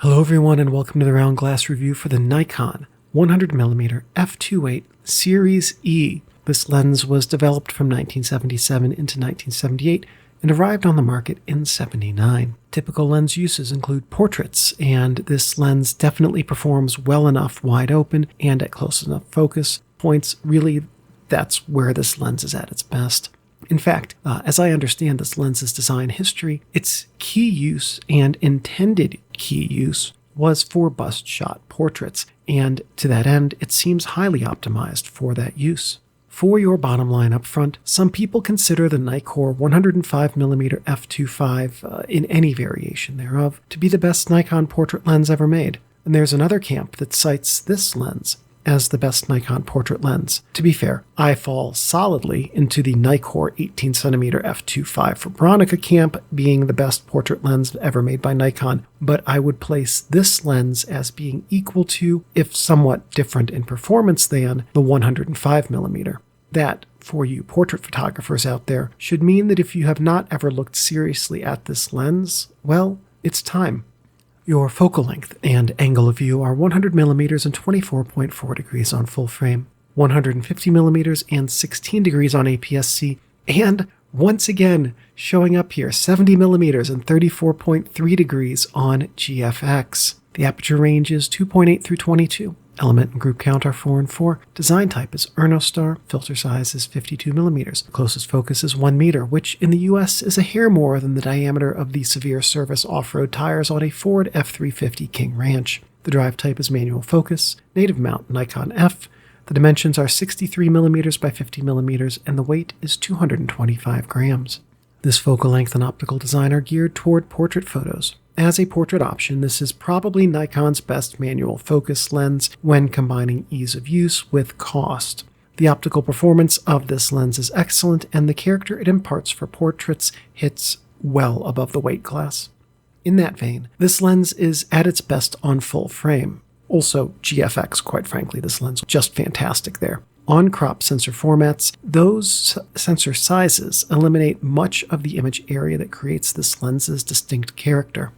Hello everyone and welcome to the round glass review for the Nikon 100mm f2.8 Series E. This lens was developed from 1977 into 1978 and arrived on the market in '79. Typical lens uses include portraits, and this lens definitely performs well enough wide open and at close enough focus points. Really, that's where this lens is at its best. In fact, as I understand this lens's design history, its key use and intended key use was for bust shot portraits, and to that end, it seems highly optimized for that use. For your bottom line up front, some people consider the Nikon 105mm f2.5 in any variation thereof to be the best Nikon portrait lens ever made, and there's another camp that cites this lens as the best Nikon portrait lens. To be fair, I fall solidly into the Nikon 18cm f2.5 for Bronica camp being the best portrait lens ever made by Nikon, but I would place this lens as being equal to, if somewhat different in performance than, the 105mm. That, for you portrait photographers out there, should mean that if you have not ever looked seriously at this lens, well, it's time. Your focal length and angle of view are 100mm and 24.4 degrees on full frame, 150mm and 16 degrees on APS-C, and once again, showing up here, 70mm and 34.3 degrees on GFX. The aperture range is 2.8 through 22. Element and group count are 4 and 4. Design type is Ernostar. Filter size is 52mm. Closest focus is 1 meter, which in the US is a hair more than the diameter of the severe service off-road tires on a Ford F350 King Ranch. The drive type is manual focus. Native mount Nikon F. The dimensions are 63mm by 50mm, and the weight is 225 grams. This focal length and optical design are geared toward portrait photos. As a portrait option, this is probably Nikon's best manual focus lens when combining ease of use with cost. The optical performance of this lens is excellent, and the character it imparts for portraits hits well above the weight class. In that vein, this lens is at its best on full frame. Also, GFX, quite frankly, this lens just fantastic there. On crop sensor formats, those sensor sizes eliminate much of the image area that creates this lens's distinct character.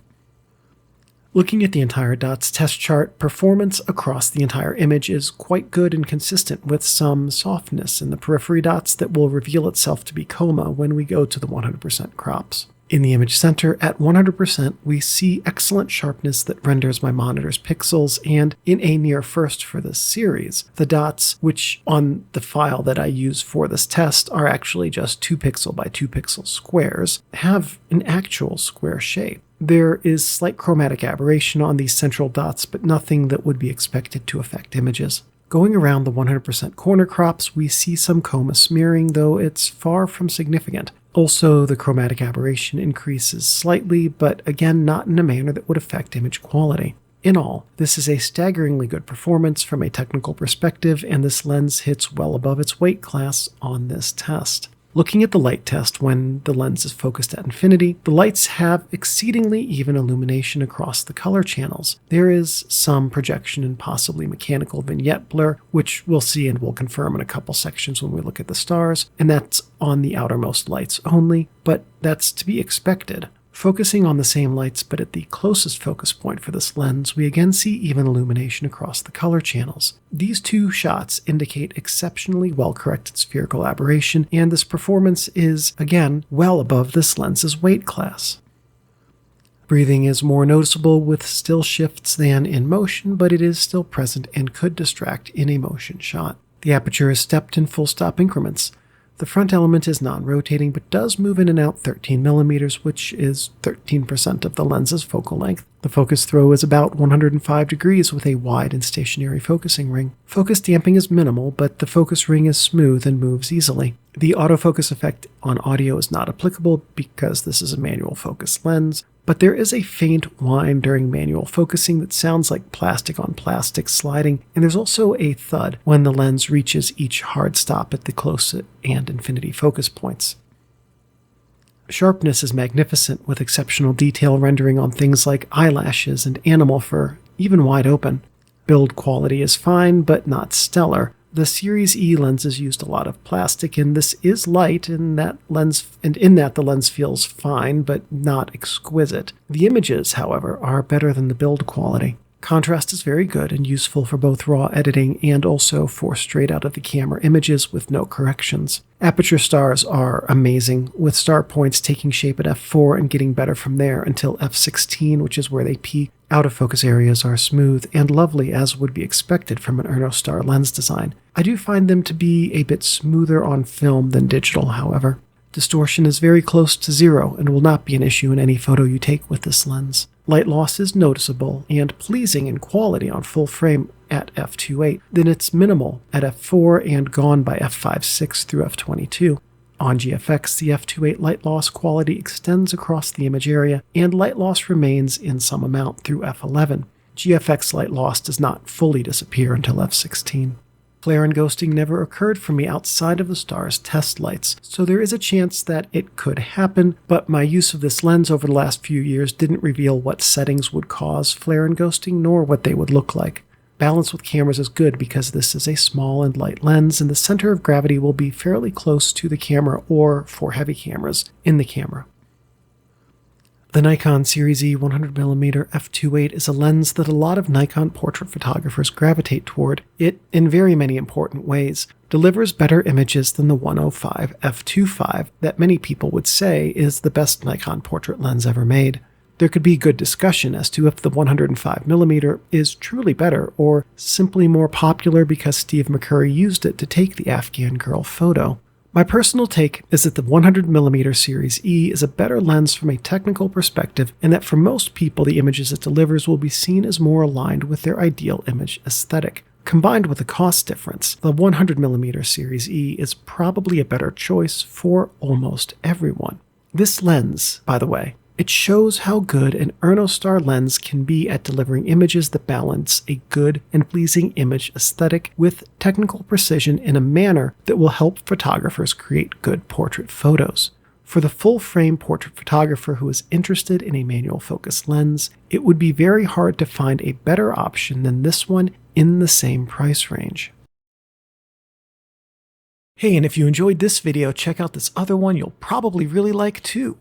Looking at the entire DOTS test chart, performance across the entire image is quite good and consistent, with some softness in the periphery dots that will reveal itself to be coma when we go to the 100% crops. In the image center, at 100%, we see excellent sharpness that renders my monitor's pixels, and in a near first for this series, the dots, which on the file that I use for this test are actually just 2 pixel by 2 pixel squares, have an actual square shape. There is slight chromatic aberration on these central dots, but nothing that would be expected to affect images. Going around the 100% corner crops, we see some coma smearing, though it's far from significant. Also, the chromatic aberration increases slightly, but again not in a manner that would affect image quality. In all, this is a staggeringly good performance from a technical perspective, and this lens hits well above its weight class on this test. Looking at the light test when the lens is focused at infinity, the lights have exceedingly even illumination across the color channels. There is some projection and possibly mechanical vignette blur, which we'll see and we'll confirm in a couple sections when we look at the stars, and that's on the outermost lights only, but that's to be expected. Focusing on the same lights but at the closest focus point for this lens, we again see even illumination across the color channels. These two shots indicate exceptionally well-corrected spherical aberration, and this performance is, again, well above this lens's weight class. Breathing is more noticeable with still shifts than in motion, but it is still present and could distract in a motion shot. The aperture is stepped in full stop increments. The front element is non-rotating, but does move in and out 13mm, which is 13% of the lens's focal length. The focus throw is about 105 degrees with a wide and stationary focusing ring. Focus damping is minimal, but the focus ring is smooth and moves easily. The autofocus effect on audio is not applicable because this is a manual focus lens, but there is a faint whine during manual focusing that sounds like plastic on plastic sliding, and there's also a thud when the lens reaches each hard stop at the close and infinity focus points. Sharpness is magnificent, with exceptional detail rendering on things like eyelashes and animal fur, even wide open. Build quality is fine, but not stellar. The Series E lenses used a lot of plastic, and this is light in that the lens feels fine, but not exquisite. The images, however, are better than the build quality. Contrast is very good and useful for both raw editing and also for straight out of the camera images with no corrections. Aperture stars are amazing, with star points taking shape at f4 and getting better from there until f16, which is where they peak. Out of focus areas are smooth and lovely, as would be expected from an Ernostar lens design. I do find them to be a bit smoother on film than digital, however. Distortion is very close to zero and will not be an issue in any photo you take with this lens. Light loss is noticeable and pleasing in quality on full frame at f2.8, then it's minimal at f4 and gone by f5.6 through f22. On GFX, the f2.8 light loss quality extends across the image area, and light loss remains in some amount through f11. GFX light loss does not fully disappear until f16. Flare and ghosting never occurred for me outside of the star's test lights, so there is a chance that it could happen, but my use of this lens over the last few years didn't reveal what settings would cause flare and ghosting nor what they would look like. Balance with cameras is good because this is a small and light lens, and the center of gravity will be fairly close to the camera, or for heavy cameras, in the camera. The Nikon Series E 100mm f2.8 is a lens that a lot of Nikon portrait photographers gravitate toward. It, in very many important ways, delivers better images than the 105 f2.5 that many people would say is the best Nikon portrait lens ever made. There could be good discussion as to if the 105mm is truly better or simply more popular because Steve McCurry used it to take the Afghan Girl photo. My personal take is that the 100mm Series E is a better lens from a technical perspective, and that for most people the images it delivers will be seen as more aligned with their ideal image aesthetic. Combined with the cost difference, the 100mm Series E is probably a better choice for almost everyone. This lens, by the way, it shows how good an Ernostar lens can be at delivering images that balance a good and pleasing image aesthetic with technical precision in a manner that will help photographers create good portrait photos. For the full-frame portrait photographer who is interested in a manual focus lens, it would be very hard to find a better option than this one in the same price range. Hey, and if you enjoyed this video, check out this other one you'll probably really like too.